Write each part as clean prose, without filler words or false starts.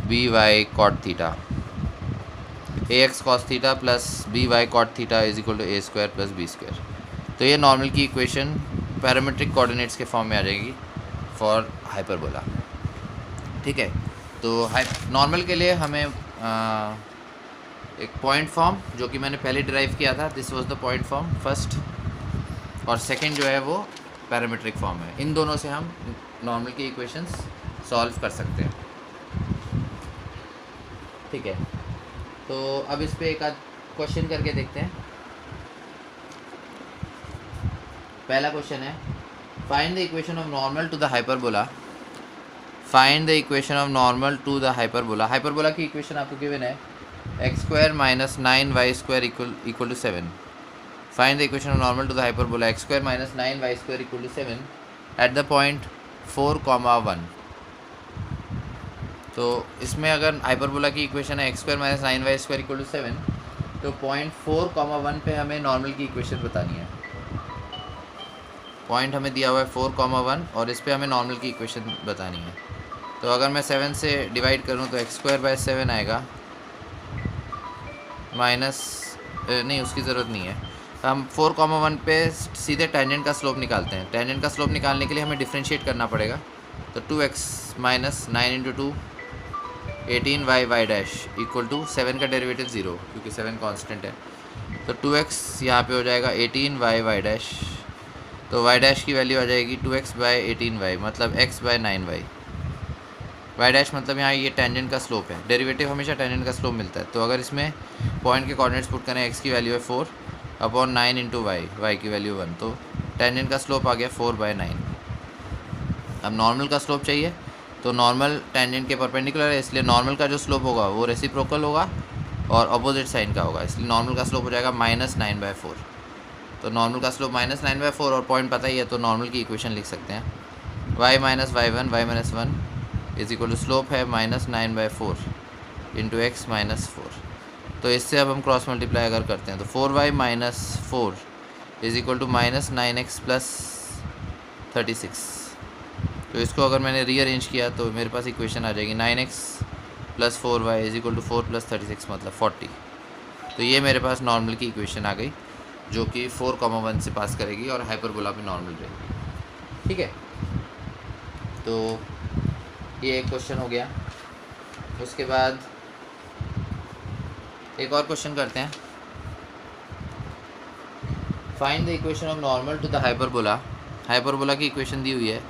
B Y cot theta, A X cos theta plus B Y cot theta is equal to A square plus B square. तो ये normal की equation parametric coordinates के form में आ जाएगी for hyperbola. ठीक है, तो नॉर्मल के लिए हमें एक पॉइंट फॉर्म जो कि मैंने पहले डिराइव किया था, this was the point form first, और सेकंड जो है वो पैरामीट्रिक फॉर्म है। इन दोनों से हम नॉर्मल की इक्वेशंस सॉल्व कर सकते हैं। ठीक है, तो अब इस पे एक आध क्वेश्चन करके देखते हैं। पहला क्वेश्चन है, find the equation of normal to the hyperbola. Find the equation of normal to the hyperbola. Hyperbola की इक्वेशन आपको गिवन है X square minus 9y square equal to 7। Find the equation of normal to the hyperbola X square minus 9y square equal to 7 at the point 4,1। तो इसमें अगर hyperbola की equation है X square minus 9y square equal to 7, तो point 4,1 पे हमें normal की equation बतानी है। पॉइंट हमें दिया हुआ है 4,1 और इस पे हमें नॉर्मल की इक्वेशन बतानी है। तो अगर मैं 7 से डिवाइड करूँ तो एक्स स्क्वायर बाय 7 आएगा, माइनस नहीं उसकी ज़रूरत नहीं है। हम 4,1 पे सीधे टेंजेंट का स्लोप निकालते हैं। टेंजेंट का स्लोप निकालने के लिए हमें डिफ्रेंशिएट करना पड़ेगा। तो 2x minus 9 into 2 18y dash equal to 7 का डेरिवेटिव 0 क्योंकि 7 कांस्टेंट है। तो 2x यहाँ पे हो जाएगा 18y डैश, तो y डैश की वैल्यू आ जाएगी 2x बाय 18y मतलब x bye 9y। y dash मतलब यहाँ ये टेंजेंट का स्लोप है, डेरिवेटिव हमेशा टेंजेंट का स्लोप मिलता है। तो अगर इसमें पॉइंट के कोऑर्डिनेट्स पुट करें, x की वैल्यू है 4 अपॉन 9 इंटू y की वैल्यू 1, तो टेंजेंट का स्लोप आ गया 4/9। अब नॉर्मल का स्लोप चाहिए, तो नॉर्मल टेंजेंट के परपेंडिकुलर है, इसलिए नॉर्मल का जो स्लोप होगा वो रेसिप्रोकल होगा और अपोजिट साइन का होगा, इसलिए नॉर्मल का स्लोप हो जाएगा -9/4। तो नॉर्मल का स्लोप -9/4 और पॉइंट पता ही है, तो नॉर्मल की इक्वेशन लिख सकते हैं y minus y1 is equal to slope है -9/4 इंटू एक्स माइनस 4। तो इससे अब हम क्रॉस मल्टीप्लाई अगर करते हैं तो 4y minus 4 is equal to -9x plus 36। तो इसको अगर मैंने रीअरेंज किया तो मेरे पास इक्वेशन आ जाएगी 9x plus 4y is equal to 4 plus 36 मतलब 40। तो ये मेरे पास नॉर्मल की इक्वेशन आ गई जो कि 4,1 से पास करेगी और हाइपरबोला पे नॉर्मल रहेगी। ठीक है, तो ये एक क्वेश्चन हो गया। उसके बाद एक और क्वेश्चन करते हैं। Find the equation of normal to the hyperbola. Hyperbola की इक्वेशन दी हुई है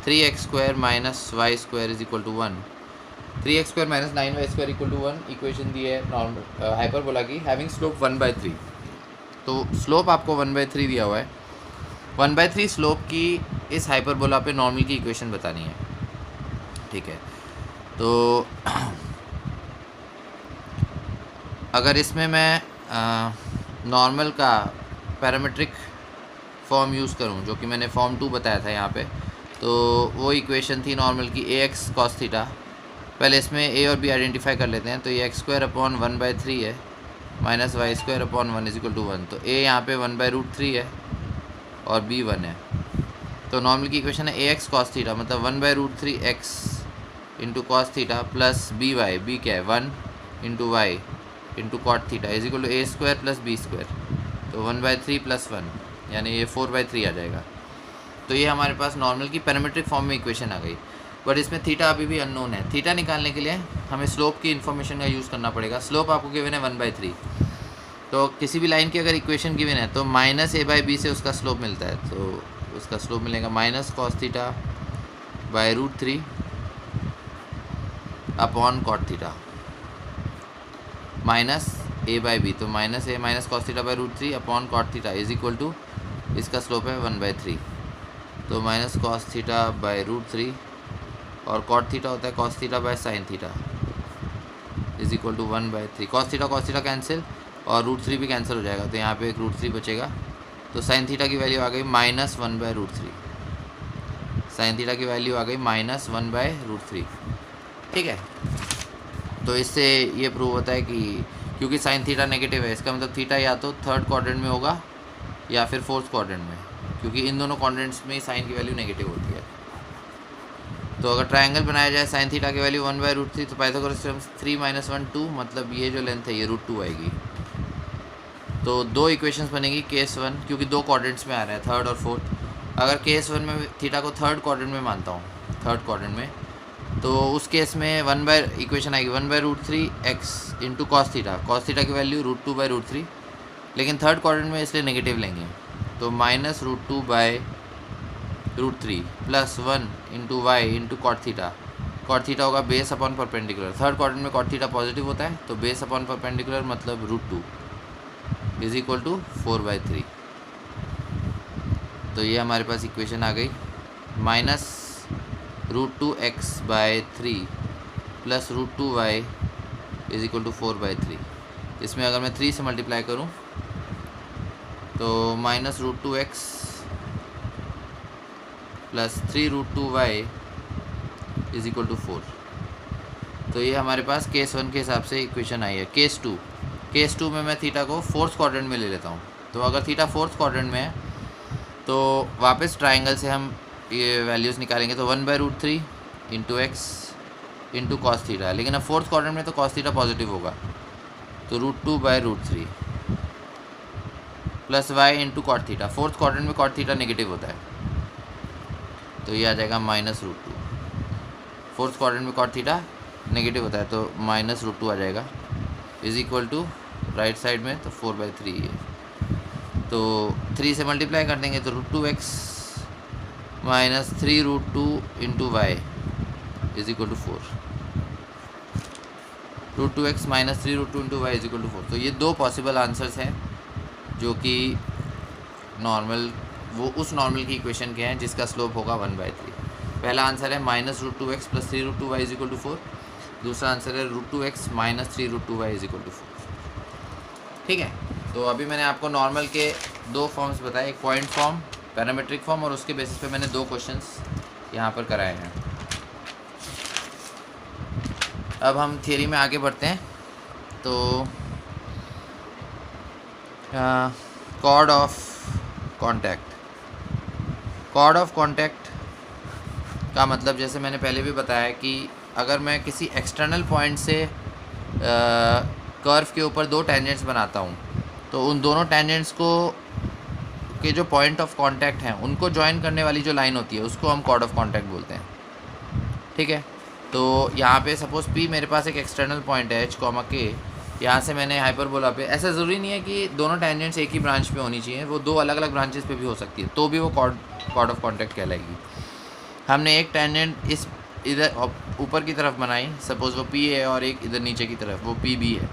3x square minus y square is equal to 1। 3x square minus 9y square equal to 1 equation दी है नॉर्मल हाइपरबोला की, हैविंग स्लोप 1/3। तो स्लोप आपको 1/3 दिया हुआ है। 1/3 स्लोप की इस हाइपरबोला पे नॉर्मल की इक्वेशन बतानी है। ठीक है, तो अगर इसमें मैं नॉर्मल का पैरामीट्रिक फॉर्म यूज़ करूं जो कि मैंने फॉर्म 2 बताया था यहाँ पे, तो वो इक्वेशन थी नॉर्मल की ax cos थीटा। पहले इसमें a और b आइडेंटिफाई कर लेते हैं। तो ये x स्क्वायर अपॉन 1/3 है minus y square upon 1 is equal to 1। तो a यहाँ पे 1/√3 है और b 1 है। तो नॉर्मल की इक्वेशन है ax cos थीटा मतलब 1/√3x into cos theta plus b क्या है 1 into Y into cot theta is equal to a square plus b square. तो 1/3 प्लस 1 यानी ये 4/3 आ जाएगा। तो ये हमारे पास नॉर्मल की पैरामीट्रिक फॉर्म में इक्वेशन आ गई। बट इसमें थीटा अभी भी अननोन है। थीटा निकालने के लिए हमें स्लोप की इन्फॉर्मेशन का यूज़ करना पड़ेगा। स्लोप आपको गिवन है 1/3। तो किसी भी लाइन की अगर इक्वेशन गिवन है तो -a/b से उसका स्लोप मिलता है। तो उसका स्लोप मिलेगा minus cos theta by √3 upon cot theta minus a/b। तो -a minus cos theta by √3 upon cot theta is equal to इसका स्लोप है 1/3। तो माइनस कॉस थीटा बाय √3 और कॉट थीटा होता है cos theta by sine theta is equal to 1/3। Cos theta cancel और √3 भी cancel हो जाएगा, तो यहाँ पे एक √3 बचेगा। तो साइन थीटा की वैल्यू आ गई -1/√3। साइन थीटा की वैल्यू आ गई -1/√3। ठीक है, तो इससे ये प्रूव होता है कि क्योंकि साइन थीटा नेगेटिव है, इसका मतलब थीटा या तो थर्ड क्वाड्रेंट में होगा या फिर फोर्थ क्वाड्रेंट में, क्योंकि इन दोनों क्वाड्रेंट्स में साइन की वैल्यू नेगेटिव होती है। तो अगर ट्रायंगल बनाया जाए साइन थीटा की वैल्यू 1/√3, तो पाइथागोरस थ्योरम 3 - 1 2, मतलब ये जो लेंथ है ये √2 आएगी। तो दो इक्वेशंस बनेगी केस 1, क्योंकि दो क्वाड्रेंट्स में आ रहा है, थर्ड और फोर्थ। अगर केस 1 में थीटा को थर्ड क्वाड्रेंट में मानता हूँ, थर्ड क्वाड्रेंट में, तो उस केस में इक्वेशन आएगी 1/√3 x इंटू कॉस थीटा की वैल्यू √2/√3, लेकिन थर्ड क्वाड्रेंट में इसलिए नेगेटिव लेंगे, तो -√2/√3 plus 1 into Y into cot theta होगा base upon perpendicular. Third quadrant में कॉट थीटा पॉजिटिव होता है, तो बेस अपॉन परपेंडिकुलर मतलब √2 इज इक्वल टू 4/3। तो ये हमारे पास इक्वेशन आ गई, -√2x/3 plus √2y is equal to 4/3। इसमें अगर मैं 3 से मल्टीप्लाई करूँ तो -√2x plus 3√2y is equal to 4। तो ये हमारे पास केस 1 के हिसाब से इक्वेशन आई है। केस टू में मैं थीटा को फोर्थ क्वाड्रेंट में ले लेता हूँ। तो अगर थीटा फोर्थ क्वाड्रेंट में है तो वापस ट्राइंगल से हम ये वैल्यूज़ निकालेंगे, तो 1/√3 into x into cos theta, लेकिन अब फोर्थ क्वाड्रेंट में तो कॉस थीटा पॉजिटिव होगा, तो √2/√3 plus Y into cot theta. Fourth quadrant में कॉट थीटा नेगेटिव होता है, तो ये आ जाएगा -√2। फोर्थ क्वाड्रेंट में कॉट थीटा नेगेटिव होता है, तो -√2 आ जाएगा, is equal to right side में तो 4/3 है, तो 3 से मल्टीप्लाई कर देंगे तो √2x minus 3√2 into Y is equal to 4। √2x minus 3√2 into Y is equal to 4। तो ये दो पॉसिबल आंसर्स हैं जो कि उस नॉर्मल की इक्वेशन के हैं जिसका स्लोप होगा 1/3। पहला आंसर है -√2x plus 3√2y is equal to 4। दूसरा आंसर है √2x minus 3√2y is equal to 4। ठीक है, तो अभी मैंने आपको नॉर्मल के दो फॉर्म्स बताए, एक पॉइंट फॉर्म, पैरामेट्रिक फॉर्म, और उसके बेसिस पे मैंने दो क्वेश्चंस यहाँ पर कराए हैं। अब हम थियरी में आगे बढ़ते हैं। तो कॉर्ड ऑफ कॉन्टैक्ट का मतलब, जैसे मैंने पहले भी बताया कि अगर मैं किसी एक्सटर्नल पॉइंट से कर्व के ऊपर दो टेंजेंट्स बनाता हूँ, तो उन दोनों टेंजेंट्स के जो पॉइंट ऑफ कांटेक्ट हैं उनको ज्वाइन करने वाली जो लाइन होती है उसको हम कॉर्ड ऑफ कांटेक्ट बोलते हैं। ठीक है, तो यहाँ पे सपोज P मेरे पास एक एक्सटर्नल पॉइंट है h, K, यहाँ से मैंने हाइपरबोला पे, ऐसा ज़रूरी नहीं है कि दोनों टेंजेंट्स एक ही ब्रांच पे होनी चाहिए, वो दो अलग अलग ब्रांचेस पे भी हो सकती है, तो भी वो कॉर्ड ऑफ कांटेक्ट कहलाएगी। हमने एक टेंजेंट इधर ऊपर की तरफ बनाई, सपोज़ वो P है, और एक इधर नीचे की तरफ वो PB है।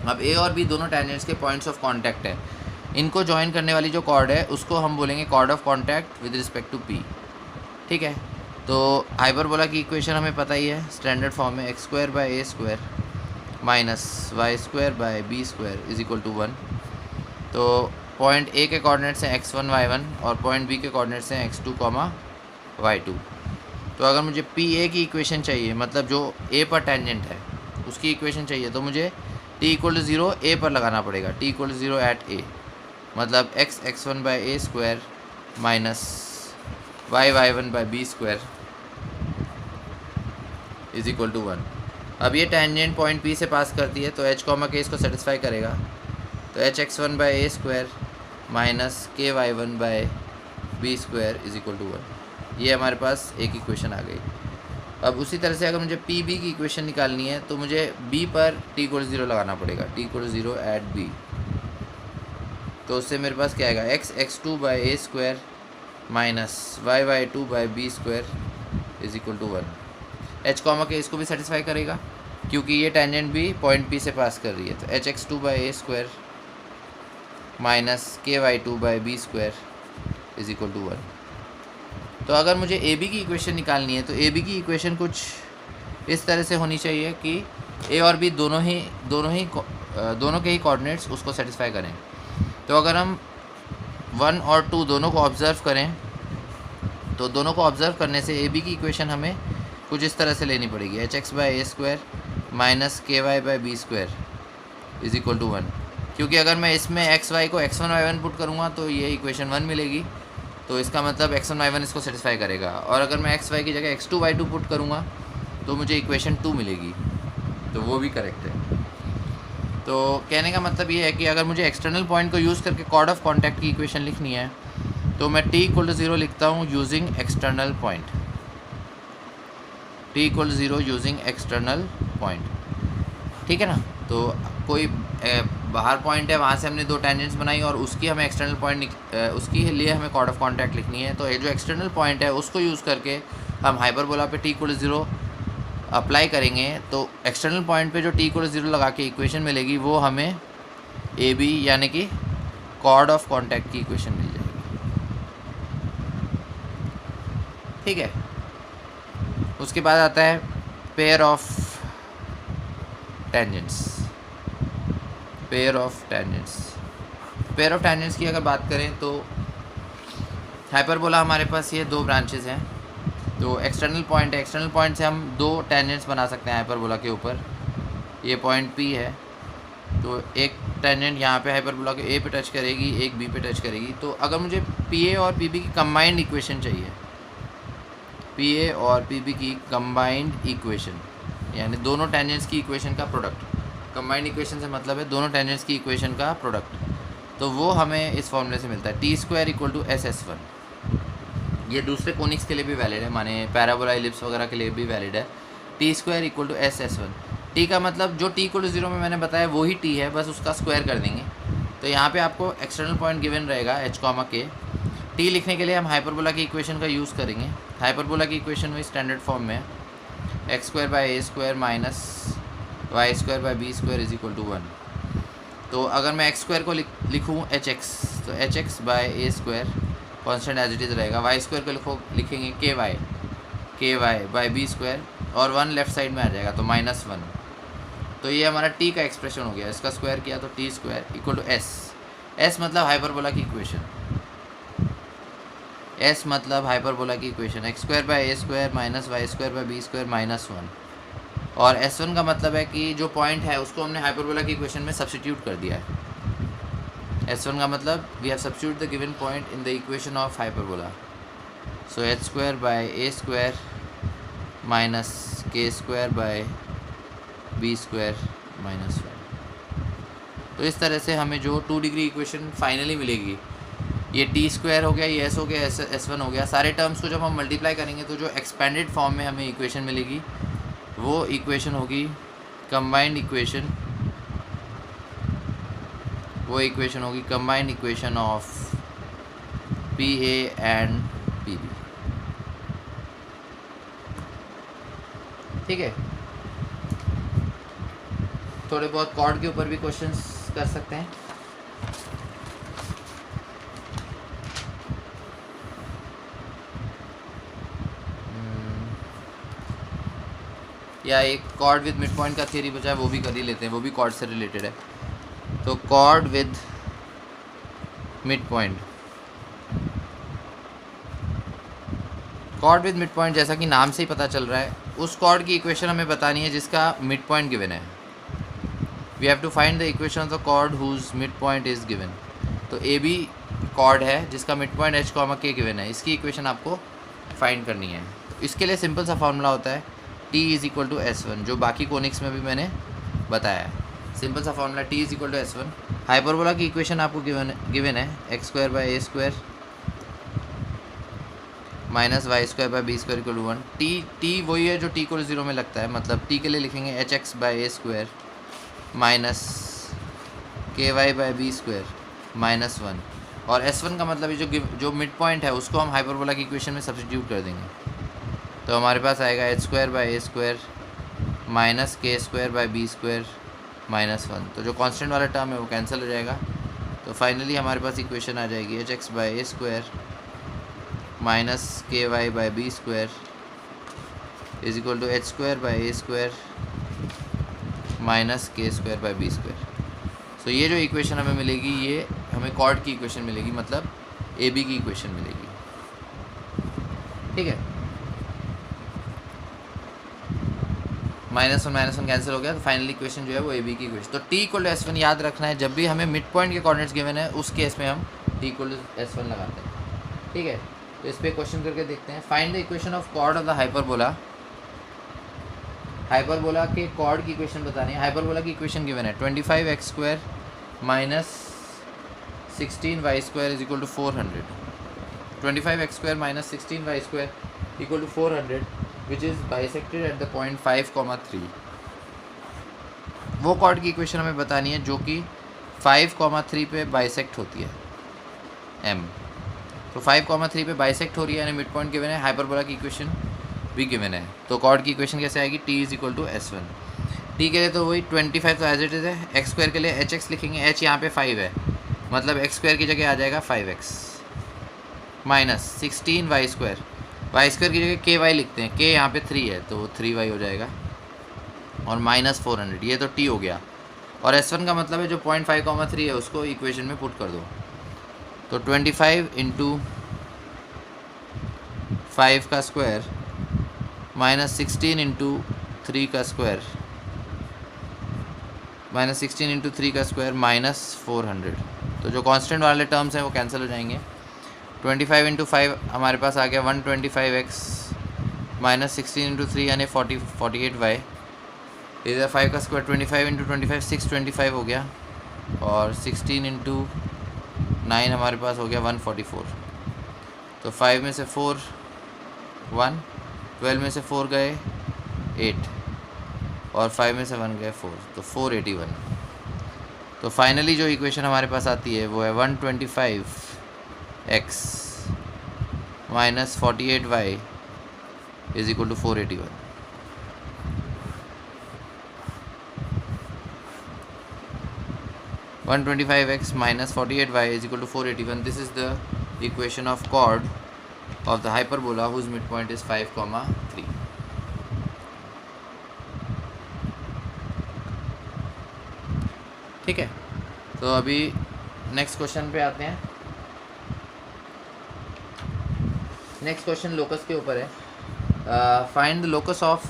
अब A और B दोनों टेंजेंट्स के पॉइंट्स ऑफ कांटेक्ट है, इनको ज्वाइन करने वाली जो कॉर्ड है उसको हम बोलेंगे chord of contact with respect to P। ठीक है, तो हाइपरबोला की इक्वेशन हमें पता ही है स्टैंडर्ड फॉर्म में, x² - a² minus y² is equal to 1। तो पॉइंट A के कोऑर्डिनेट्स हैं x1 y1 और पॉइंट B के कोऑर्डिनेट्स हैं x2 y2। तो अगर मुझे PA की इक्वेशन चाहिए, मतलब जो A पर टेंजेंट है उसकी इक्वेशन चाहिए, तो मुझे t = 0 A पर लगाना पड़ेगा, t = 0 एट A, मतलब x1/a² minus y1/b² is equal to 1। अब ये टेंजेंट पॉइंट P से पास करती है, तो h, K इसको सेटिस्फाई करेगा, तो hx1/a² minus ky1/b² is equal to 1। ये हमारे पास एक इक्वेशन आ गई। अब उसी तरह से अगर मुझे PB की इक्वेशन निकालनी है, तो मुझे B पर t = 0 लगाना पड़ेगा, t = 0 एट B। तो उससे मेरे पास क्या आएगा, x2/a² minus y2/b² is equal to 1। h, K इसको भी सेटिस्फाई करेगा क्योंकि ये टेंजेंट भी पॉइंट P से पास कर रही है, तो hx2/a² minus ky2/b² is equal to 1। तो अगर मुझे AB की इक्वेशन निकालनी है, तो AB की इक्वेशन कुछ इस तरह से होनी चाहिए कि A और B दोनों के ही कोऑर्डिनेट्स उसको सेटिस्फाई करें। तो अगर हम 1 और 2 दोनों को ऑब्ज़र्व करें, तो दोनों को ऑब्ज़र्व करने से AB की इक्वेशन हमें कुछ इस तरह से लेनी पड़ेगी, hx/a² minus ky/b² is equal to 1। क्योंकि अगर मैं इसमें xy को x1 y1 पुट करूँगा तो ये इक्वेशन 1 मिलेगी, तो इसका मतलब x1 y1 इसको सेटिस्फाई करेगा। और अगर मैं x y की जगह x2 y2 पुट करूँगा तो मुझे इक्वेशन 2 मिलेगी, तो वो भी करेक्ट है। तो कहने का मतलब ये है कि अगर मुझे एक्सटर्नल पॉइंट को यूज़ करके कॉर्ड ऑफ कॉन्टैक्ट की इक्वेशन लिखनी है तो मैं t = 0 लिखता हूँ using external point, t = 0 using external point, ठीक है ना। तो कोई बाहर पॉइंट है, वहाँ से हमने 2 टेंजेंट्स बनाई और उसकी हमें एक्सटर्नल पॉइंट उसकी लिए हमें कॉर्ड ऑफ कॉन्टैक्ट लिखनी है। तो ये जो एक्सटर्नल पॉइंट है उसको यूज़ करके हम हाइपरबोला पे t = 0 अप्लाई करेंगे, तो एक्सटर्नल पॉइंट पे जो t = 0 लगा के इक्वेशन मिलेगी वो हमें AB यानी कि कॉर्ड ऑफ कॉन्टैक्ट की इक्वेशन मिल जाएगी, ठीक है। उसके बाद आता है pair of tangents. Pair of tangents की अगर बात करें तो हाइपरबोला हमारे पास ये 2 ब्रांचेस हैं। तो एक्सटर्नल पॉइंट है, एक्सटर्नल पॉइंट से हम 2 टेंजेंट्स बना सकते हैं हाइपरबोला के ऊपर। ये पॉइंट P है, तो एक टेंजेंट यहाँ पे हाइपरबोला के A पे टच करेगी, एक B पे टच करेगी। तो अगर मुझे PA और PB की कंबाइंड इक्वेशन चाहिए, PA और PB की कंबाइंड इक्वेशन यानी दोनों टेंजेंट्स की इक्वेशन का प्रोडक्ट, कंबाइंड इक्वेशन से मतलब है दोनों टेंजेंट्स की इक्वेशन का प्रोडक्ट, तो वो हमें इस फॉर्मूले से मिलता है t² = SS1। ये दूसरे कोनिक्स के लिए भी वैलिड है, माने पैराबोला, इलिप्स वगैरह के लिए भी वैलिड है। t² = SS1। t का मतलब जो t = 0 में मैंने बताया वही t है, बस उसका स्क्वायर कर देंगे। तो यहाँ पे आपको एक्सटर्नल पॉइंट गिवन रहेगा h, k। t लिखने के लिए हम हाइपरबोला की इक्वेशन का यूज़ करेंगे। हाइपरबोला की इक्वेशन में स्टैंडर्ड फॉर्म में x² / a² - y² / b² = 1। तो अगर मैं x² को लिखूँ hx, तो hx / a² constant as it is रहेगा। y² को लिखेंगे ky / b² और 1 लेफ्ट साइड में आ जाएगा, तो -1। तो ये हमारा t का एक्सप्रेशन हो गया, इसका स्क्वायर किया तो t² = s। s मतलब हाइपरबोला की इक्वेशन, s मतलब हाइपरबोला की equation x² / a² - y² / b² -1। और S1 का मतलब है कि जो पॉइंट है उसको हमने हाइपरबोला की इक्वेशन में सब्स्टिट्यूट कर दिया है। S1 का मतलब we have substitute the given point in the equation of hyperbola. So h² / a² - k² / b² -1। तो इस तरह से हमें जो 2 डिग्री इक्वेशन फाइनली मिलेगी, ये t² हो गया, ये s हो गया, S1 हो गया, सारे टर्म्स को जब हम मल्टीप्लाई करेंगे तो जो एक्सपेंडेड फॉर्म में हमें इक्वेशन मिलेगी वो इक्वेशन होगी कंबाइंड इक्वेशन, वो इक्वेशन होगी combined equation of PA and PB, ठीक है। थोड़े बहुत कॉर्ड के ऊपर भी क्वेश्चंस कर सकते हैं। या एक कॉर्ड विद मिड पॉइंट का थ्योरी बचा है, वो भी कर ही लेते हैं, वो भी कॉर्ड से रिलेटेड है। तो cord with mid point, cord with mid point जैसा कि नाम से ही पता चल रहा है, उस कॉर्ड की इक्वेशन हमें बतानी है जिसका मिड पॉइंट गिवन है। We have to find the equation of the chord whose mid point is given. तो AB कॉर्ड है जिसका mid point h, k given है, इसकी इक्वेशन आपको फाइंड करनी है। तो इसके लिए सिंपल सा फॉर्मूला होता है t = S1, जो बाकी कोनिक्स में भी मैंने बताया है। सिंपल सा फॉर्मूला t = S1। हाइपरबोला की इक्वेशन आपको गिवन है x² / a² - y² / b² = 1। t वही है जो t = 0 में लगता है, मतलब t के लिए लिखेंगे hx / a² - ky / b² -1। और S1 का मतलब ये जो मिड पॉइंट है उसको हम हाइपरबोला की इक्वेशन में सब्स्टिट्यूट कर देंगे, तो हमारे पास आएगा h² / a² - k² / b² -1। तो जो कांस्टेंट वाला टर्म है वो कैंसिल हो जाएगा, तो फाइनली हमारे पास इक्वेशन आ जाएगी hx / a² - ky / b² = h² / a² - k² / b²। सो ये जो इक्वेशन हमें मिलेगी ये हमें कॉर्ड की इक्वेशन मिलेगी, मतलब AB की इक्वेशन मिलेगी, ठीक है। -1 कैंसिल हो गया, तो फाइनल इक्वेशन जो है वो AB की इक्वेशन। तो t = S1 याद रखना है, जब भी हमें मिड पॉइंट के कोऑर्डिनेट्स गिवन है उस केस में हम t = S1 लगाते हैं। ठीक है, तो इस पर क्वेश्चन करके देखते हैं। Find the equation of chord of the hyperbola. Hyperbola के कॉर्ड की इक्वेशन बतानी है। हाइपरबोला की इक्वेशन गिवन है 25x² minus 16y² is equal to 400। 25x² minus 16y² equal to 400 which is bisected at the point 5,3। वो cord की equation हमें बतानी है जो कि 5,3 पे बाइसेक्ट होती है m। तो 5,3 पे बाइसेक्ट हो रही है, यानी मिड पॉइंट गिवन है। हाइपरबोला की इक्वेशन भी गिवन है, तो कॉर्ड की इक्वेशन कैसे आएगी? t is equal to S1। t के लिए तो वही 25 तो एज इट इज़ है। x² के लिए hx लिखेंगे, h यहाँ पे 5 है, मतलब x² की जगह आ जाएगा 5x माइनस 16y²। y² की जगह ky लिखते हैं, k यहाँ पे 3 है तो 3y हो जाएगा, और माइनस 400। ये तो t हो गया। और S1 का मतलब है जो 0.5,3 है उसको इक्वेशन में पुट कर दो। तो 25 इंटू 5 का स्क्वायर माइनस 16 इंटू 3 का स्क्वायर माइनस 16 इंटू 3 का स्क्वायर माइनस 400। तो जो कांस्टेंट वाले टर्म्स हैं वो कैंसिल हो जाएंगे। 25 इंटू 5 हमारे पास आ गया 125x माइनस 16 इंटू 3 यानी 48y। इधर 5 का स्क्वायर 25 इंटू 25 625 हो गया, और 16 इंटू 9 हमारे पास हो गया 144। तो 5 में से 4 1, 12 में से 4 गए 8, और 5 में से 1 गए 4, तो 481। तो फाइनली जो इक्वेशन हमारे पास आती है वो है 125x minus 48y is equal to 481। One 25x minus 48y is equal to 481. This is the equation of chord of the hyperbola whose midpoint is 5,3. ठीक है, तो अभी नेक्स्ट क्वेश्चन पे आते हैं। नेक्स्ट क्वेश्चन लोकस के ऊपर है। Find the locus of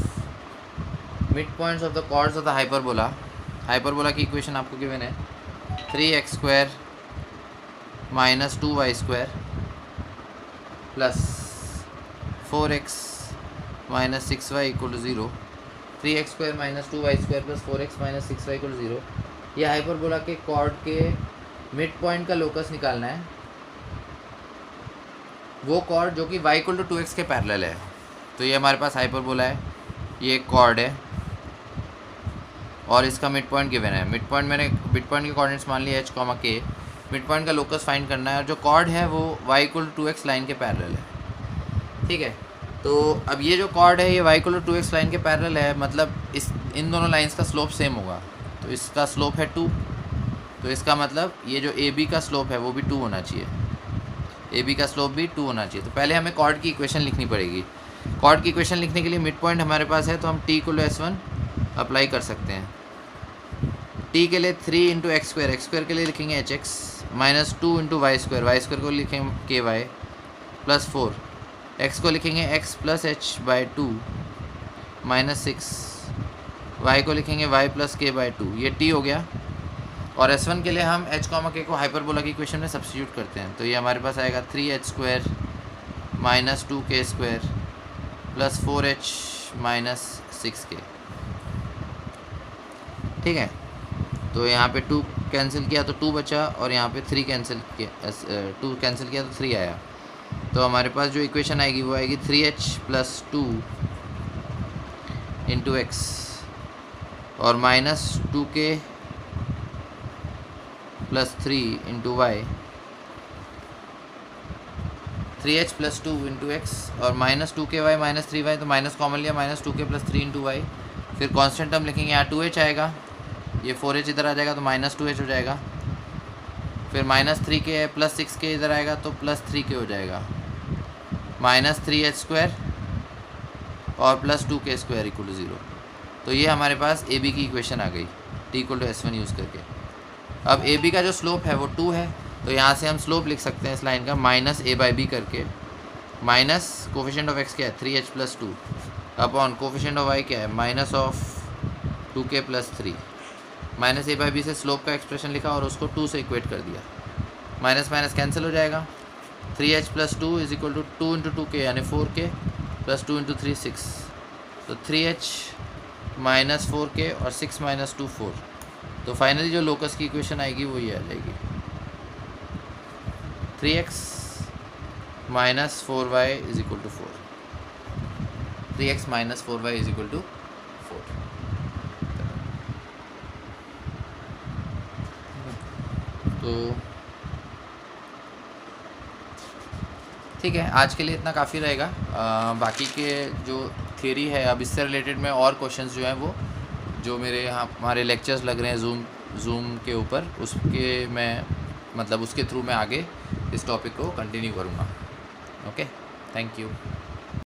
mid points of the chords of the hyperbola. Hyperbola की इक्वेशन आपको गिवन है 3x² minus 2y² plus 4x minus 6y equal to 0। 3x² minus 2y² plus 4x minus 6y equal to 0। ये hyperbola के cord के mid point का locus निकालना है। वो कॉर्ड जो कि y इक्वल टू 2x के पैरेलल है। तो ये हमारे पास हाइपरबोला है, ये एक कॉर्ड है, और इसका मिड पॉइंट गिवन है। मिड पॉइंट मैंने मिड पॉइंट के कोऑर्डिनेट्स मान लिए h, k। मिड पॉइंट का लोकस फाइंड करना है, और जो कॉर्ड है वो y equal to 2x line के पैरेलल है। ठीक है, तो अब ये जो कॉर्ड है ये y equal to 2x line के पैरेलल है, मतलब इन दोनों लाइंस का स्लोप सेम होगा। तो इसका स्लोप है 2, तो इसका मतलब ये जो AB का स्लोप है वो भी 2 होना चाहिए। AB का स्लोप भी 2 होना चाहिए। तो पहले हमें कॉर्ड की इक्वेशन लिखनी पड़ेगी। कॉर्ड की इक्वेशन लिखने के लिए मिड पॉइंट हमारे पास है, तो हम t equal to S1 apply कर सकते हैं। t के लिए 3 इंटू x², x² के लिए लिखेंगे hx minus 2 into y², y² को लिखेंगे ky प्लस 4, x को लिखेंगे x plus h by 2 minus 6, y को लिखेंगे y प्लस k बाई 2। ये t हो गया, और S1 के लिए हम h, k को हाइपरबोला की इक्वेशन में सब्स्टिट्यूट करते हैं। तो ये हमारे पास आएगा 3h² minus 2k² plus 4h minus 6k। ठीक है, तो यहाँ पे 2 कैंसिल किया तो 2 बचा, और यहाँ पे 3 कैंसिल किया 2 कैंसिल किया तो 3 आया। तो हमारे पास जो इक्वेशन आएगी वो आएगी 3h प्लस 2 इंटू एक्स और minus 2k plus 3 into y. 3h plus 2 into x और माइनस 2ky माइनस 3y, तो माइनस कॉमन लिया, minus 2k plus 3 into y. फिर कांस्टेंट टर्म लिखेंगे, यहाँ 2h आएगा, ये 4h इधर आ जाएगा तो माइनस 2h हो जाएगा। फिर माइनस 3k है प्लस 6k इधर आएगा तो प्लस 3k हो जाएगा, माइनस 3h² और प्लस 2k² इक्वल टू 0। तो ये हमारे पास ए बी की इक्वेशन आ गई t equal to S1 use करके। अब ए बी का जो स्लोप है वो 2 है, तो यहाँ से हम स्लोप लिख सकते हैं इस लाइन का माइनस a बाई बी करके, माइनस कोफिशिएंट ऑफ x क्या है 3h plus 2 upon coefficient of y क्या है minus of 2k plus 3। Minus a by b से स्लोप का एक्सप्रेशन लिखा और उसको 2 से इक्वेट कर दिया, माइनस माइनस कैंसिल हो जाएगा, 3h plus 2 is equal to 2 into 2k यानी 4k प्लस 2 इंटू 3 6, तो 3h माइनस 4k और 6 माइनस 2 4, तो फाइनली जो लोकस की इक्वेशन आएगी वो ये आ जाएगी 3x minus 4y is equal to 4, 3x minus 4y is equal to 4। तो ठीक है, आज के लिए इतना काफ़ी रहेगा। बाकी के जो थियरी है, अब इससे रिलेटेड में और क्वेश्चंस जो हैं वो जो मेरे यहाँ हमारे लेक्चर्स लग रहे हैं जूम के ऊपर, उसके मैं मतलब उसके थ्रू मैं आगे इस टॉपिक को कंटिन्यू करूँगा। Okay, thank you.